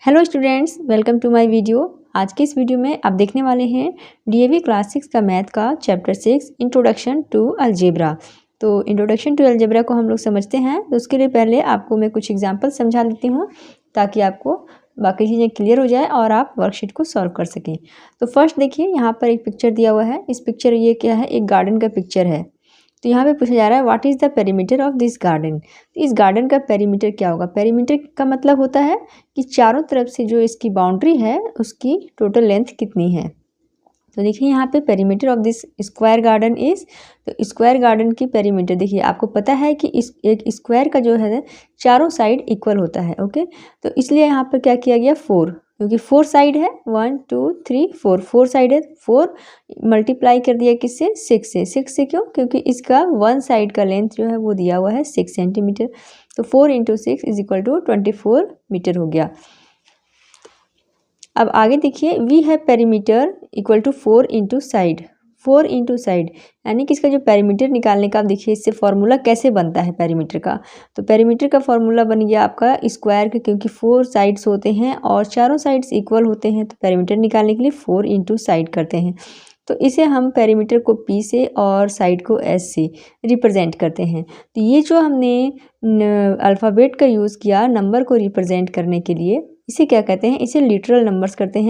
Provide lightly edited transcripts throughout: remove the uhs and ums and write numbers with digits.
Hello students, welcome to my video. आज के इस वीडियो में आप देखने वाले हैं डीएवी क्लास 6 का मैथ का चैप्टर 6 इंट्रोडक्शन टू अलजेब्रा। तो इंट्रोडक्शन टू अलजेब्रा को हम लोग समझते हैं, तो उसके लिए पहले आपको मैं कुछ एग्जांपल समझा देती हूँ ताकि आपको बाकी चीज़ें क्लियर हो जाए और आप वर्कशीट को सॉल्व कर सकें। तो फर्स्ट देखिए, यहाँ पर एक पिक्चर दिया हुआ है। इस पिक्चर ये क्या है, एक गार्डन का पिक्चर है। तो यहाँ पे पूछा जा रहा है what is the perimeter of this garden. तो इस गार्डन का पेरीमीटर क्या होगा। पेरीमीटर का मतलब होता है कि चारों तरफ से जो इसकी बाउंड्री है उसकी टोटल लेंथ कितनी है। तो देखिए यहाँ पे perimeter of this square garden is, तो स्क्वायर गार्डन की पेरीमीटर देखिए, आपको पता है कि इस एक स्क्वायर का जो है चारों साइड इक्वल होता है। ओके, तो इसलिए यहाँ पर क्या किया गया 4, क्योंकि 4 साइड है, 1 2 3 4, 4 साइड है, 4 मल्टीप्लाई कर दिया किससे, 6 से। 6 से क्यों, क्योंकि इसका वन साइड का लेंथ जो है वो दिया हुआ है 6 सेंटीमीटर। तो 4 × 6 = 24 मीटर हो गया। अब आगे देखिए, वी है perimeter equal to 4 × side, 4 × side, यानी कि इसका जो पेरीमीटर निकालने का, आप देखिए इससे फॉर्मूला कैसे बनता है पेरीमीटर का। तो पेरीमीटर का फॉर्मूला बन गया आपका स्क्वायर का, क्योंकि 4 साइड्स होते हैं और चारों साइड्स इक्वल होते हैं, तो पेरीमीटर निकालने के लिए 4 × साइड करते हैं। तो इसे हम पेरीमीटर को P से और साइड को S से रिप्रेजेंट करते हैं। तो ये जो हमने अल्फ़ाबेट का यूज़ किया नंबर को रिप्रेजेंट करने के लिए, इसे क्या कहते हैं, इसे लिटरल नंबर्स कहते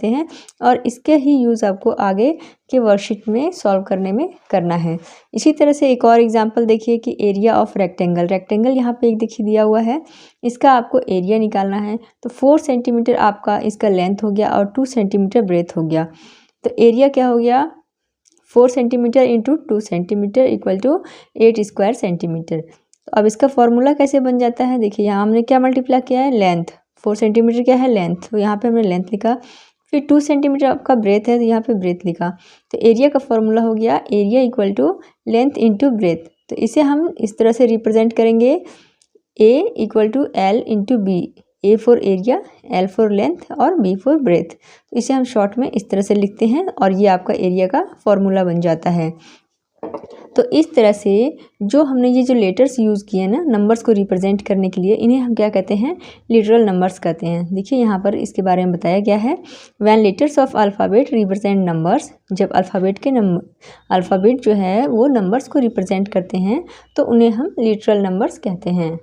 हैं। और इसके ही यूज़ आपको आगे के वर्कशीट में सॉल्व करने में करना है। इसी तरह से एक और एग्जांपल देखिए कि एरिया ऑफ रेक्टेंगल। रेक्टेंगल यहाँ पे एक देखिए दिया हुआ है, इसका आपको एरिया निकालना है। तो 4 सेंटीमीटर आपका इसका लेंथ हो गया और 2 सेंटीमीटर ब्रेथ हो गया। तो एरिया क्या हो गया, 4 सेंटीमीटर × 2 सेंटीमीटर = 8 स्क्वायर सेंटीमीटर। तो अब इसका फॉर्मूला कैसे बन जाता है, देखिए यहाँ हमने क्या मल्टीप्लाई किया है, लेंथ। 4 सेंटीमीटर क्या है, लेंथ, तो यहाँ पे हमने लेंथ लिखा। फिर 2 सेंटीमीटर आपका ब्रेथ है, तो यहाँ पे ब्रेथ लिखा। तो एरिया का फॉर्मूला हो गया एरिया = लेंथ × ब्रेथ। तो इसे हम इस तरह से रिप्रेजेंट करेंगे, A = L × B, A for area, L for length और B फॉर ब्रेथ। तो इसे हम शॉर्ट में इस तरह से लिखते हैं और ये आपका एरिया का फॉर्मूला बन जाता है। तो इस तरह से जो हमने ये जो लेटर्स यूज़ किए हैं ना नंबर्स को रिप्रेजेंट करने के लिए, इन्हें हम क्या कहते हैं, लिटरल नंबर्स कहते हैं। देखिए यहाँ पर इसके बारे में बताया गया है, when letters of alphabet represent numbers, जब अल्फ़ाबेट जो है वो नंबर्स को रिप्रेजेंट करते हैं तो उन्हें हम लिटरल नंबर्स कहते हैं।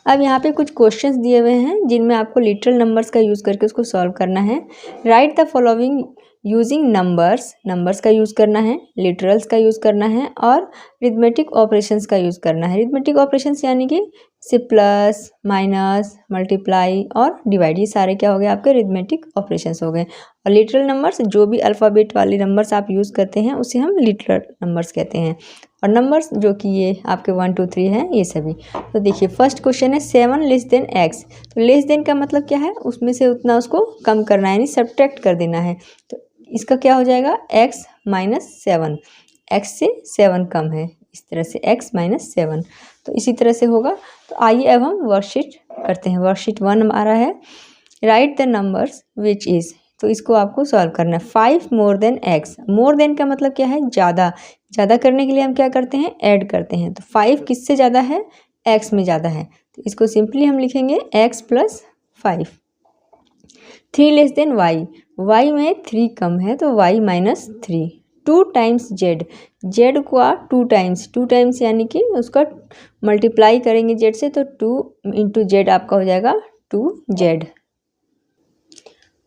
अब यहाँ पे कुछ क्वेश्चंस दिए हुए हैं जिनमें आपको लिटरल नंबर्स का यूज़ करके उसको सॉल्व करना है। Right the following using numbers का यूज़ करना है, लिटरल्स का यूज़ करना है और रिथमेटिक ऑपरेशंस का यूज़ करना है। रिथमेटिक ऑपरेशंस यानी कि से प्लस, माइनस, मल्टीप्लाई और डिवाइड, ये सारे क्या हो गए आपके रिथमेटिक ऑपरेशंस हो गए। और लिटरल नंबर्स, जो भी अल्फ़ाबेट वाले नंबर्स आप यूज़ करते हैं उसे हम लिटरल नंबर्स कहते हैं। और नंबर्स जो कि ये आपके 1 2 3 हैं, ये सभी। तो देखिए फर्स्ट क्वेश्चन है 7 लेस देन x। तो लेस देन का मतलब क्या है, उसमें से उतना उसको कम करना है, यानी सब्ट्रैक्ट कर देना है। तो इसका क्या हो जाएगा, x - 7, x से 7 कम है, इस तरह से x - 7। तो इसी तरह से होगा। तो आइए अब हम वर्कशीट करते हैं। वर्कशीट 1 हमारा है, right the numbers which is. तो इसको आपको सॉल्व करना है। 5 more than x। More than का मतलब क्या है, ज़्यादा। ज़्यादा करने के लिए हम क्या करते हैं, ऐड करते हैं। तो 5 किससे ज़्यादा है, x में ज़्यादा है, तो इसको सिंपली हम लिखेंगे x + 5। 3 less than y। y में 3 कम है, तो y - 3। 2 times z। z को 2 टाइम्स यानी कि उसका मल्टीप्लाई करेंगे z से, तो 2 × z आपका हो जाएगा 2z।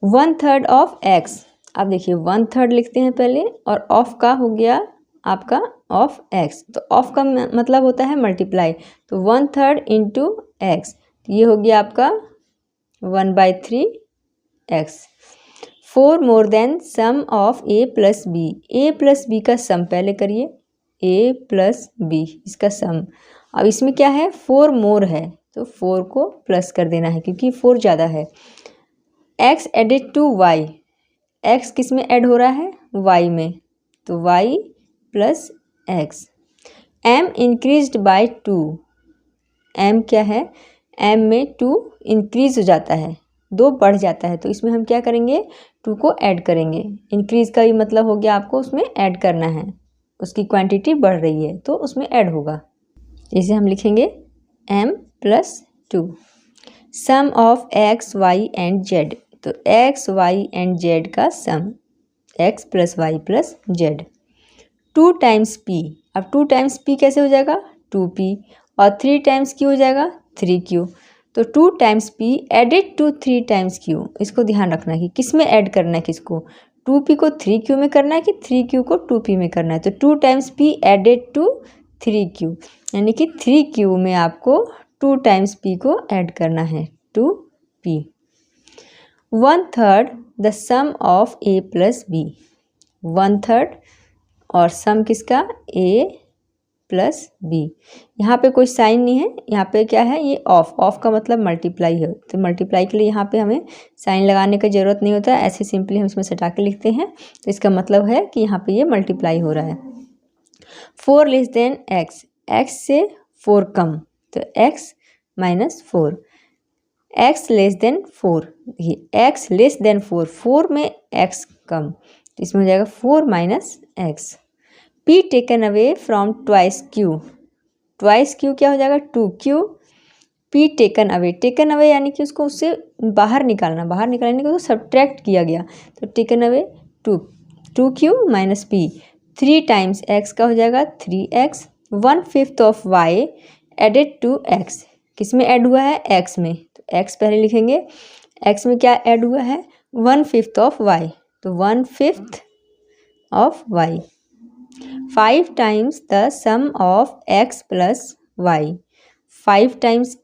1/3 of x। अब देखिए 1/3 लिखते हैं पहले, और ऑफ का हो गया आपका ऑफ x। तो ऑफ का मतलब होता है मल्टीप्लाई, तो 1/3 × x, ये हो गया आपका 1/3 x। 4 more than sum of a + b। a + b का सम पहले करिए, a + b इसका सम। अब इसमें क्या है, 4 मोर है, तो 4 को प्लस कर देना है क्योंकि 4 ज़्यादा है। x added to y। x किस में ऐड हो रहा है, y में, तो y + x। m increased by 2। m क्या है, m में 2 इंक्रीज हो जाता है, 2 बढ़ जाता है, तो इसमें हम क्या करेंगे, 2 को ऐड करेंगे। इंक्रीज का ही मतलब हो गया आपको उसमें ऐड करना है, उसकी क्वांटिटी बढ़ रही है तो उसमें ऐड होगा। इसे हम लिखेंगे m + 2। Sum of x, y and z। तो एक्स वाई एंड जेड का sum, x plus y plus z. 2 times p, अब 2 टाइम्स पी कैसे हो जाएगा 2p, और 3 टाइम्स क्यू हो जाएगा 3q। तो 2 times P added to 3 times Q, इसको ध्यान रखना है कि किस में ऐड करना है, किसको 2p को 3q में करना है कि 3q को 2p में करना है। तो 2 times p added to 3q, यानी कि 3q में आपको 2 टाइम्स p को ऐड करना है 2p। 1/3 the sum of a plus b, 1/3 और सम किसका a प्लस b। यहाँ पे कोई साइन नहीं है, यहाँ पे क्या है ये ऑफ, ऑफ का मतलब मल्टीप्लाई है, तो मल्टीप्लाई के लिए यहाँ पे हमें साइन लगाने की ज़रूरत नहीं होता है, ऐसे सिंपली हम इसमें सटा के लिखते हैं। तो इसका मतलब है कि यहाँ पे ये मल्टीप्लाई हो रहा है। 4 लेस देन x, x से 4 कम, तो x minus 4, x less than 4, ये x लेस देन 4, 4 में x कम, तो इसमें हो जाएगा 4 minus x। p taken away from twice q, twice q क्या हो जाएगा 2q, p टेकन अवे यानी कि उसको उससे बाहर निकालना, बाहर निकालने के उसको सब्ट्रैक्ट किया गया, तो taken away 2q minus p। 3 times x का हो जाएगा 3x। 1/5 of y added to x, किस में ऐड हुआ है x में, तो x पहले लिखेंगे, x में क्या ऐड हुआ है 1/5 ऑफ y, तो 1/5 of y। 5 times the sum of x plus Y, 5 times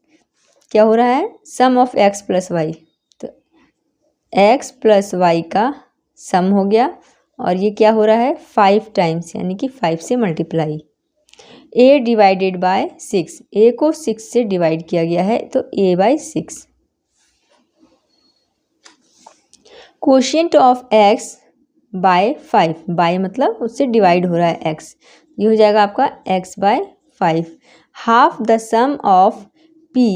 क्या हो रहा है sum of x plus Y, तो x प्लस वाई का सम हो गया, और ये क्या हो रहा है 5 टाइम्स, यानी कि 5 से multiply. a divided by 6, a को 6 से डिवाइड किया गया है, तो a by 6। Quotient of x by 5, by मतलब उससे डिवाइड हो रहा है x, ये हो जाएगा आपका x by 5। Half the sum of p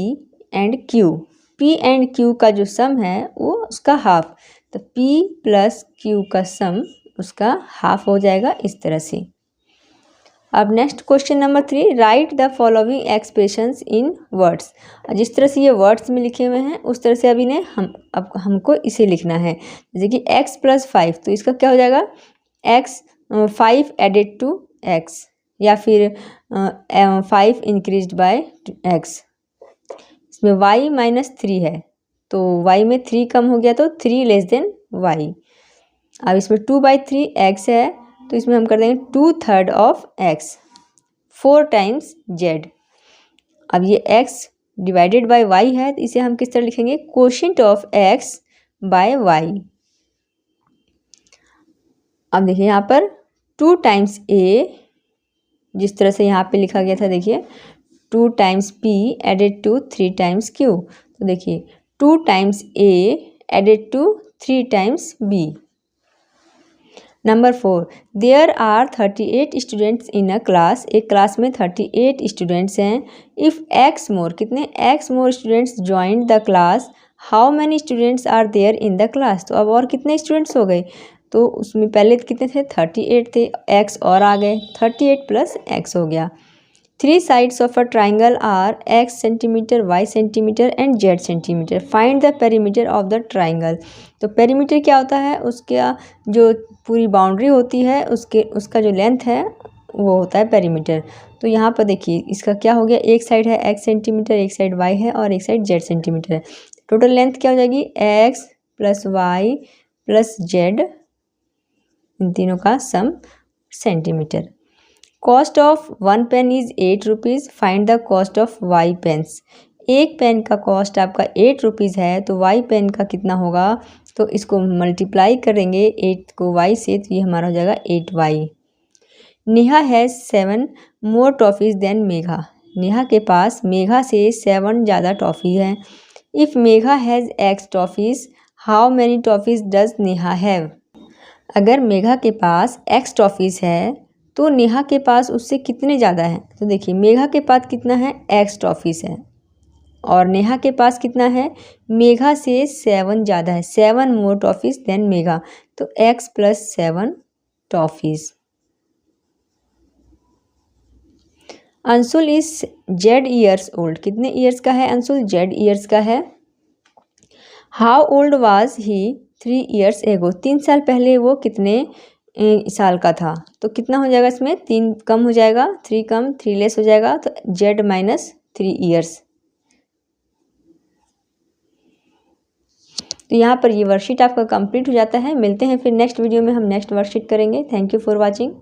and q, p and q का जो सम है वो उसका हाफ, तो p प्लस q का सम उसका हाफ हो जाएगा इस तरह से। अब next question number 3, right the following expressions in words. जिस तरह से ये वर्ड्स में लिखे हुए हैं उस तरह से अभी ने अब हमको इसे लिखना है। जैसे कि x प्लस 5, तो इसका क्या हो जाएगा x 5 एडेड टू x, या फिर 5 इंक्रीज बाय x। इसमें y माइनस 3 है, तो y में 3 कम हो गया, तो 3 लेस देन y। अब इसमें 2/3 x है, तो इसमें हम कर देंगे 2/3 ऑफ x, 4 टाइम्स z। अब ये x डिवाइडेड बाय y है, तो इसे हम किस तरह लिखेंगे quotient of x by y। अब देखिए यहाँ पर 2 टाइम्स a, जिस तरह से यहाँ पे लिखा गया था, देखिए 2 times p added to 3 times q, तो देखिए 2 times a added to 3 times b। Number 4, there are 38 students in a class, एक क्लास में 38 स्टूडेंट्स हैं। इफ़ x मोर, कितने x more students joined the class, how many students are there in the class. तो अब और कितने students हो गए, तो उसमें पहले कितने थे 38 थे, x और आ गए 38 प्लस x हो गया। 3 sides of a triangle are x centimetre, y centimetre and z centimetre, find the perimeter of the triangle. तो पेरीमीटर क्या होता है, उसका जो पूरी बाउंड्री होती है उसका जो लेंथ है वो होता है पेरीमीटर। तो यहाँ पर देखिए इसका क्या हो गया, एक साइड है x सेंटीमीटर, एक साइड y है और एक साइड z सेंटीमीटर है। टोटल लेंथ क्या हो जाएगी x plus y plus z, इन तीनों का sum centimetre. Cost of 1 pen is 8 rupees, find the cost of y pens. एक पेन का कॉस्ट आपका 8 रुपीज़ है, तो वाई पेन का कितना होगा, तो इसको मल्टीप्लाई करेंगे 8 को y से, तो ये हमारा हो जाएगा 8y। Neha has 7 more toffees than Megha, Neha के पास मेघा से 7 ज़्यादा टॉफ़ी है। If Megha has x toffees, how many toffees does Neha have. अगर मेघा के पास x टॉफ़ीज़ है तो नेहा के पास उससे कितने ज़्यादा हैं, तो देखिए मेघा के पास कितना है x टॉफ़ीज़ है और नेहा के पास कितना है, मेघा से 7 ज़्यादा है, 7 मोर टॉफ़ीज़ देन मेघा, तो x plus 7 toffees. Anshul is z years old, कितने ईयर्स का है अंशुल, z ईयर्स का है। How old was he 3 years ago, 3 साल पहले वो कितने साल का था। तो कितना हो जाएगा इसमें, 3 कम हो जाएगा, 3 कम 3 लेस हो जाएगा, तो जेड माइनस 3 ईयर्स। तो यहाँ पर ये वर्कशीट आपका कंप्लीट हो जाता है। मिलते हैं फिर नेक्स्ट वीडियो में, हम नेक्स्ट वर्कशीट करेंगे। Thank you for watching.